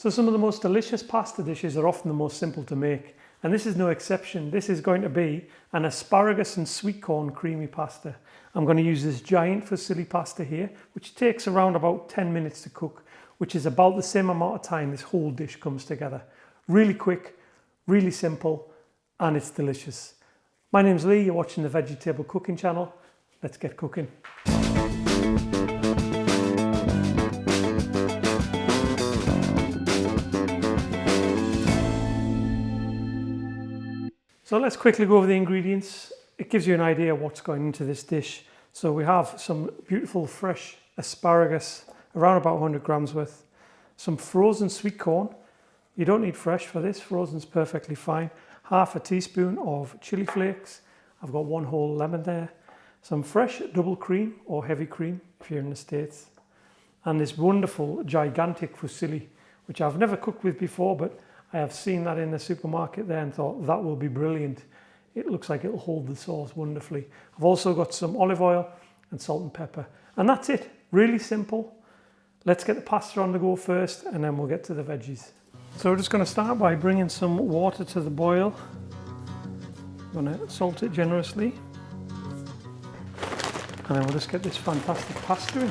So some of the most delicious pasta dishes are often the most simple to make, and this is no exception. This is going to be an asparagus and sweetcorn creamy pasta. I'm going to use this giant fusilli pasta here, which takes around about 10 minutes to cook, which is about the same amount of time this whole dish comes together. Really quick, really simple, and it's delicious. My name's Lee, you're watching the Vegetable Cooking channel. Let's get cooking. So let's quickly go over the ingredients. It gives you an idea of what's going into this dish. So we have some beautiful fresh asparagus, around about 100 grams worth. Some frozen sweet corn. You don't need fresh for this, frozen's perfectly fine. Half a teaspoon of chili flakes. I've got 1 whole lemon there. Some fresh double cream or heavy cream if you're in the States. And this wonderful gigantic fusilli, which I've never cooked with before, but I have seen that in the supermarket there and thought that will be brilliant. It looks like it'll hold the sauce wonderfully. I've also got some olive oil and salt and pepper. And that's it, really simple. Let's get the pasta on the go first and then we'll get to the veggies. So we're just going to start by bringing some water to the boil. I'm going to salt it generously. And then we'll just get this fantastic pasta in.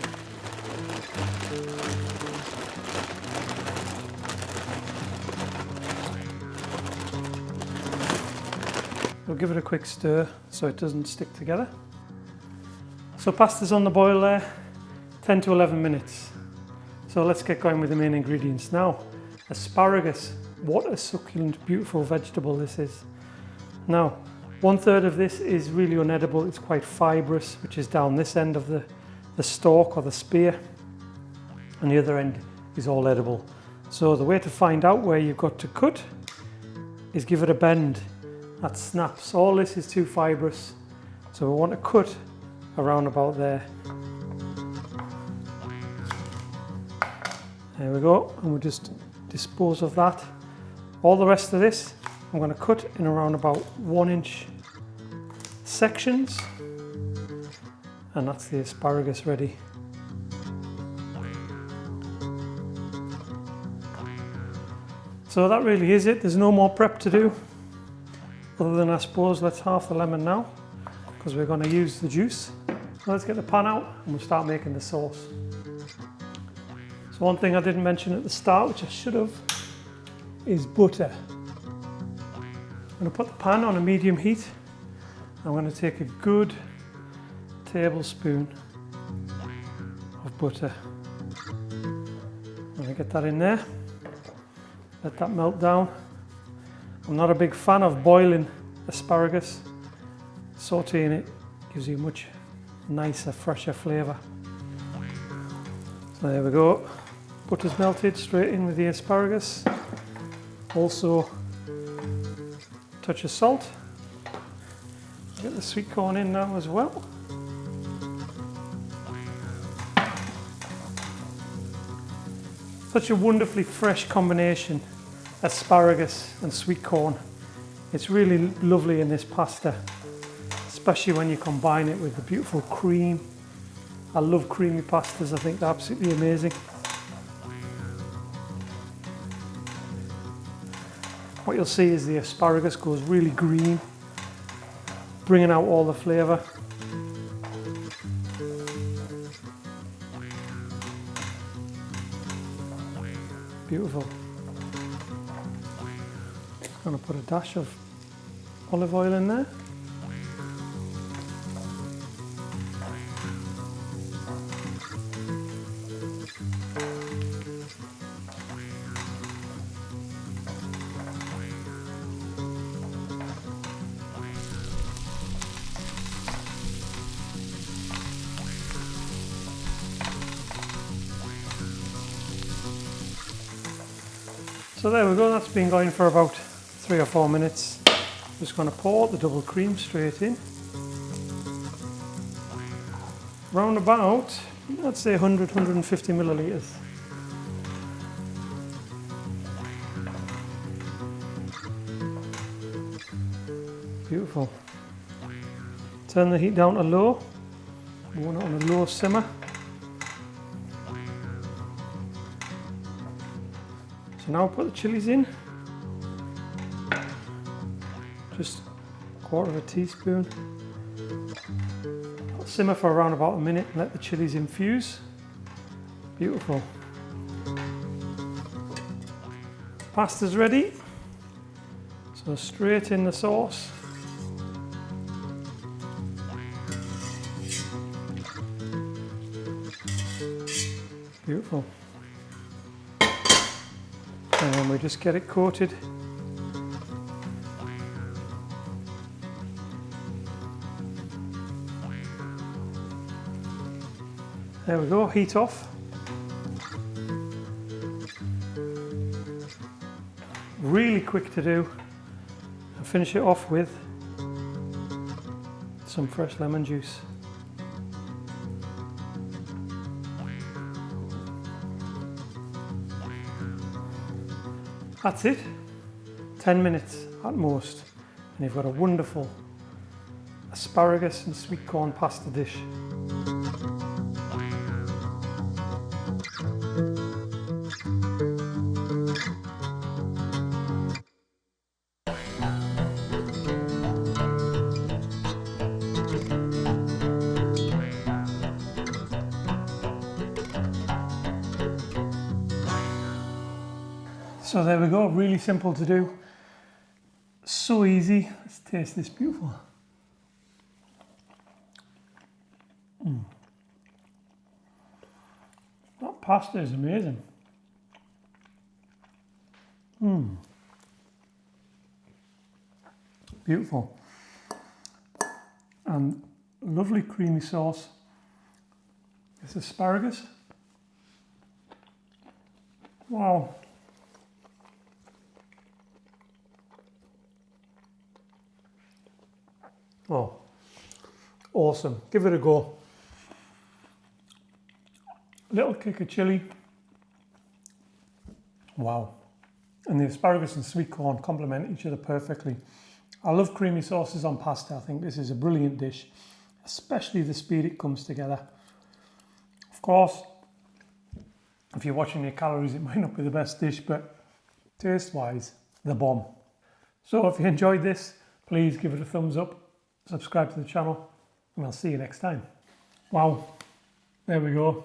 We'll give it a quick stir so it doesn't stick together. So pasta's on the boil there, 10 to 11 minutes. So let's get going with the main ingredients now. Asparagus, what a succulent, beautiful vegetable this is. Now, 1/3 of this is really unedible, it's quite fibrous, which is down this end of the stalk or the spear, and the other end is all edible. So the way to find out where you've got to cut is give it a bend. That snaps. All this is too fibrous, so we want to cut around about there. There we go, and we'll just dispose of that. All the rest of this I'm going to cut in around about 1-inch sections, and that's the asparagus ready. So that really is it. There's no more prep to do. Other than, I suppose, let's half the lemon now, because we're going to use the juice. So let's get the pan out and we'll start making the sauce. So one thing I didn't mention at the start, which I should have, is butter. I'm going to put the pan on a medium heat. I'm going to take a good tablespoon of butter. I'm going to get that in there. Let that melt down. I'm not a big fan of boiling asparagus. Sauteing it gives you much nicer, fresher flavour. So there we go. Butter's melted, straight in with the asparagus. Also, a touch of salt. Get the sweet corn in now as well. Such a wonderfully fresh combination. Asparagus and sweet corn. It's really lovely in this pasta, especially when you combine it with the beautiful cream. I love creamy pastas, I think they're absolutely amazing. What you'll see is the asparagus goes really green, bringing out all the flavour. Beautiful. I'm going to put a dash of olive oil in there. So there we go, that's been going for about 3 or 4 minutes. Just going to pour the double cream straight in. Round about, I'd say 100-150 millilitres. Beautiful. Turn the heat down to low. We want it on a low simmer. So now put the chilies in. Just a quarter of a teaspoon. I'll simmer for around about a minute and let the chilies infuse. Beautiful. Pasta's ready. So straight in the sauce. Beautiful. And then we just get it coated. There we go, heat off. Really quick to do. And finish it off with some fresh lemon juice. That's it. 10 minutes at most, and you've got a wonderful asparagus and sweet corn pasta dish. So there we go, really simple to do. So easy. Let's taste this beautiful. That pasta is amazing. Beautiful. And lovely creamy sauce. This asparagus. Wow. Oh, awesome. Give it a go. Little kick of chilli. Wow. And the asparagus and sweet corn complement each other perfectly. I love creamy sauces on pasta. I think this is a brilliant dish, especially the speed it comes together. Of course, if you're watching your calories, it might not be the best dish, but taste-wise, the bomb. So if you enjoyed this, please give it a thumbs up. Subscribe to the channel, and I'll see you next time. Wow, there we go.